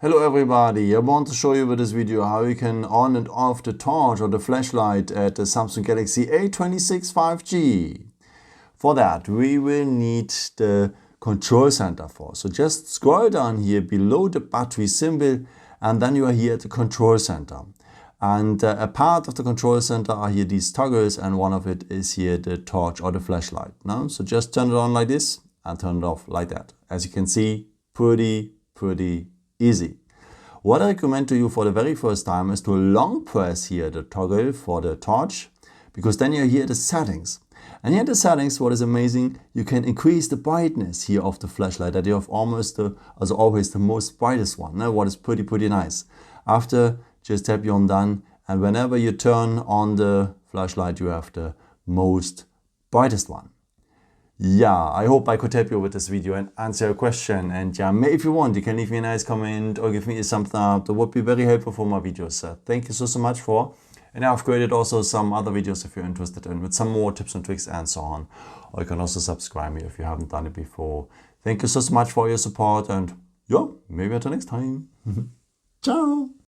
Hello everybody, I want to show you with this video how you can on and off the torch or the flashlight at the Samsung Galaxy A26 5G. For that we will need the control center for. So just scroll down here below the battery symbol and then you are here at the control center. And a part of the control center are here these toggles and one of it is here the torch or the flashlight. No? So just turn it on like this and turn it off like that. As you can see, pretty easy. What I recommend to you for the very first time is to long press here the toggle for the torch, because then you're here at the settings. And here at the settings, what is amazing, you can increase the brightness here of the flashlight, that you have almost as always the most brightest one, what is pretty nice. After, just tap you on done, and whenever you turn on the flashlight, you have the most brightest one. Yeah, I hope I could help you with this video and answer your question. And yeah, if you want, you can leave me a nice comment or give me a thumbs up. That would be very helpful for my videos. Thank you so much for. And I've created also some other videos if you're interested in, with some more tips and tricks and so on. Or you can also subscribe me if you haven't done it before. Thank you so much for your support and yeah, maybe until next time. Ciao.